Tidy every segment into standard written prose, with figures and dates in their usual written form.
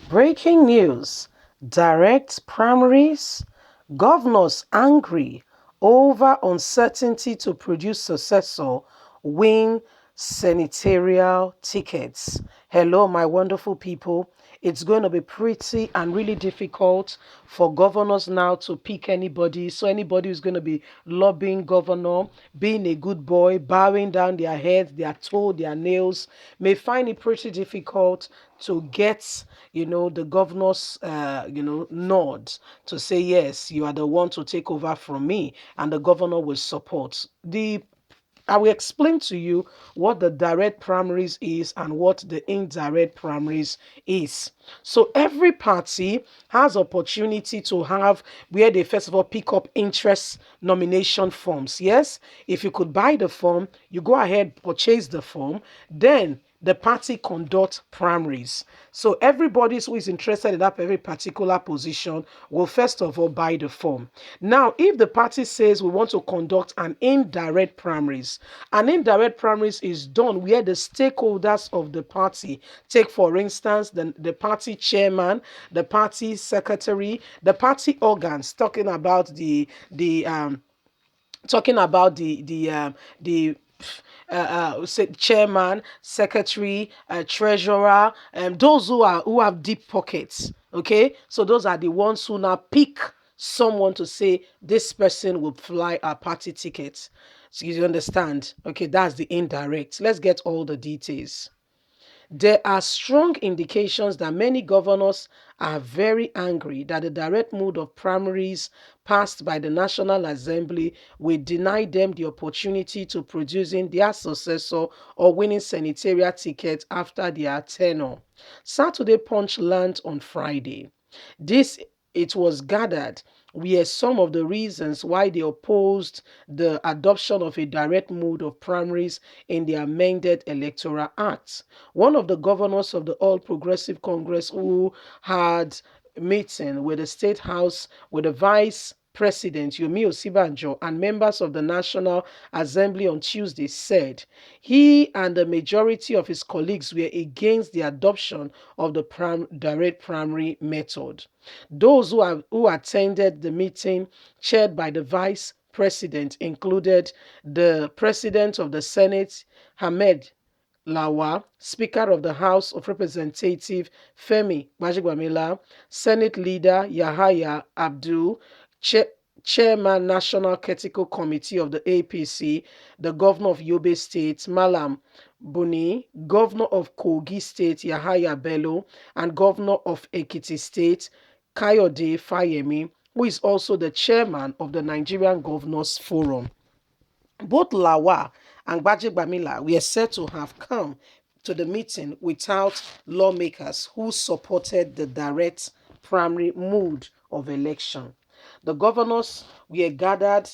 Breaking news: direct primaries, governors angry over uncertainty to produce successor win senatorial tickets. Hello, my wonderful people. It's going to be pretty and really difficult for governors now to pick anybody. So anybody who's going to be lobbying governor, being a good boy, bowing down their heads, their toe, their nails, may find it pretty difficult to get, the governor's, nod to say, yes, you are the one to take over from me, and the governor will support. I will explain to you what the direct primaries is and what the indirect primaries is. So every party has opportunity to have where they first of all pick up interest nomination forms. Yes, if you could buy the form, you go ahead, purchase the form, then the party conduct primaries. So everybody who is interested in that very particular position will first of all buy the form. Now, if the party says we want to conduct an indirect primaries is done where the stakeholders of the party, take for instance the party chairman, the party secretary, the party organs, talking about the chairman, secretary, treasurer, those who have deep pockets. Okay, so those are the ones who now pick someone to say this person will fly our party ticket. So you understand? Okay, that's the indirect. Let's get all the details. There are strong indications that many governors are very angry that the direct mode of primaries passed by the National Assembly will deny them the opportunity to producing their successor or winning senatorial tickets after their tenure. Saturday Punch lands on Friday. This, it was gathered, were some of the reasons why they opposed the adoption of a direct mode of primaries in the amended Electoral Act. One of the governors of the All Progressive Congress who had meeting with the State House with the Vice President Yomi Osinbajo and members of the National Assembly on Tuesday said he and the majority of his colleagues were against the adoption of the direct primary method. Those who attended the meeting, chaired by the Vice President, included the President of the Senate, Ahmed Lawa, Speaker of the House of Representatives Femi Gbajigwamila, Senate Leader Yahaya Abdul, Chairman National Critical Committee of the APC, the Governor of Yobe State Malam Buni, Governor of Kogi State Yahaya Bello, and Governor of Ekiti State Kayode Fayemi, who is also the chairman of the Nigerian Governors Forum. Both Lawa and Gbajibamila were said to have come to the meeting without lawmakers who supported the direct primary mode of election. The governors were gathered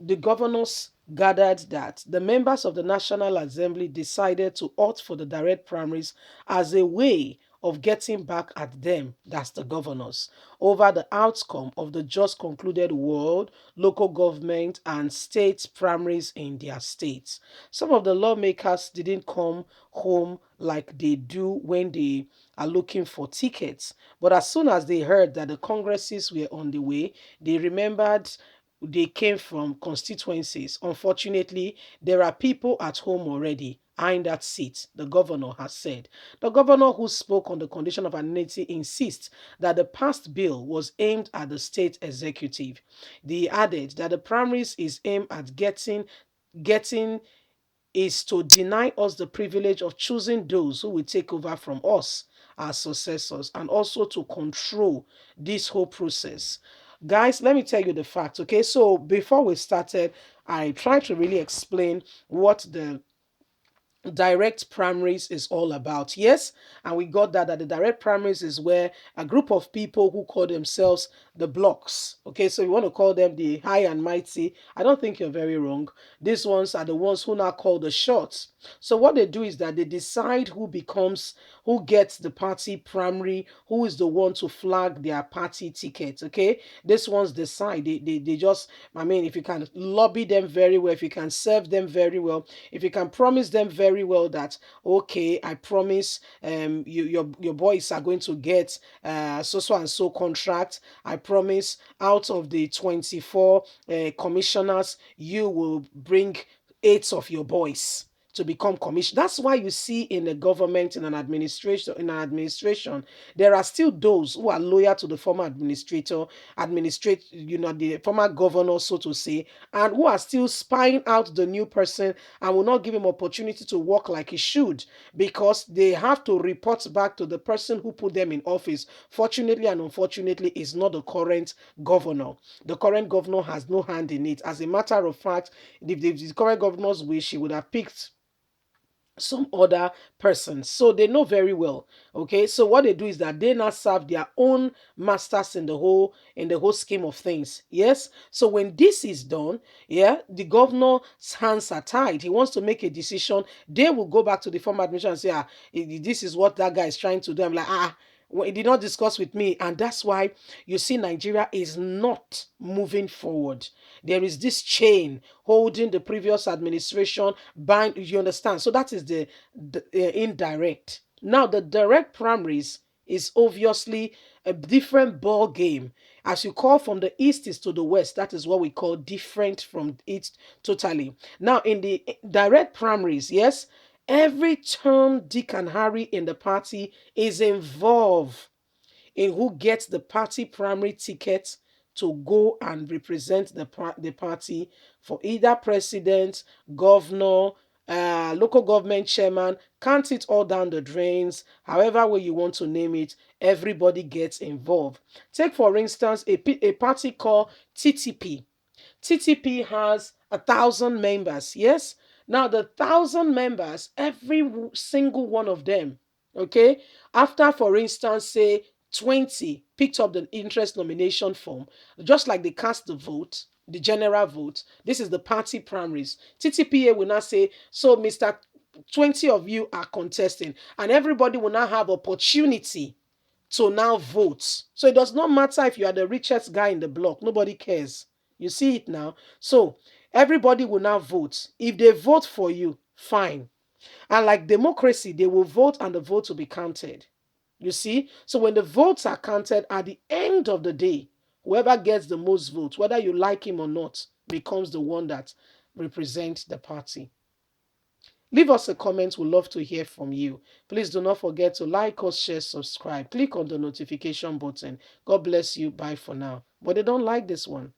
the governors gathered that the members of the National Assembly decided to opt for the direct primaries as a way of getting back at them, that's the governors, over the outcome of the just concluded world, local government, and state primaries in their states. Some of the lawmakers didn't come home like they do when they are looking for tickets, but as soon as they heard that the congresses were on the way, they remembered they came from constituencies. Unfortunately, there are people at home already eyeing that seat, the governor has said. The governor, who spoke on the condition of anonymity, insists that the past bill was aimed at the state executive. They added that the primaries is aimed at getting is to deny us the privilege of choosing those who will take over from us as successors, and also to control this whole process. Guys, let me tell you the facts. Okay, so before we started, I tried to really explain what the direct primaries is all about. Yes, and we got that the direct primaries is where a group of people who call themselves the blocks, okay, so you want to call them the high and mighty, I don't think you're very wrong. These ones are the ones who now call the shots. So what they do is that they decide who gets the party primary, who is the one to flag their party ticket. Okay, this ones decide. They just, I mean, if you can lobby them very well, if you can serve them very well, if you can promise them very well that, okay, I promise your boys are going to get so and so contract. I promise out of the 24 commissioners, you will bring 8 of your boys to become commissioner. That's why you see in the government, in an administration, there are still those who are loyal to the former the former governor, so to say, and who are still spying out the new person and will not give him opportunity to work like he should, because they have to report back to the person who put them in office. Fortunately and unfortunately, is not the current governor. The current governor has no hand in it. As a matter of fact, if the current governor's wish, he would have picked some other persons. So they know very well. Okay. So what they do is that they now serve their own masters in the whole scheme of things. Yes. So when this is done, yeah, the governor's hands are tied. He wants to make a decision. They will go back to the former administration and say, this is what that guy is trying to do. I'm like, well, he did not discuss with me. And that's why you see Nigeria is not moving forward. There is this chain holding the previous administration bind. You understand? So that is the indirect. Now the direct primaries is obviously a different ball game. As you call from the east is to the west, that is what we call different from it totally. Now in the direct primaries, yes, every Tom, Dick, and Harry in the party is involved in who gets the party primary ticket to go and represent the party for either president, governor, local government chairman. Count it all down the drains, however way you want to name it, everybody gets involved. Take for instance a party called TTP. TTP has 1,000 members. Yes. Now the 1,000 members, every single one of them, okay, after for instance, say 20 picked up the interest nomination form, just like they cast the vote, the general vote. This is the party primaries. TTPA will now say, so Mr. 20 of you are contesting, and everybody will now have opportunity to now vote. So it does not matter if you are the richest guy in the block, nobody cares. You see it now. So everybody will now vote. If they vote for you, fine. And like democracy, they will vote and the vote will be counted. You see? So when the votes are counted at the end of the day, whoever gets the most votes, whether you like him or not, becomes the one that represents the party. Leave us a comment. We'd love to hear from you. Please do not forget to like us, share, subscribe. Click on the notification button. God bless you. Bye for now. But they don't like this one.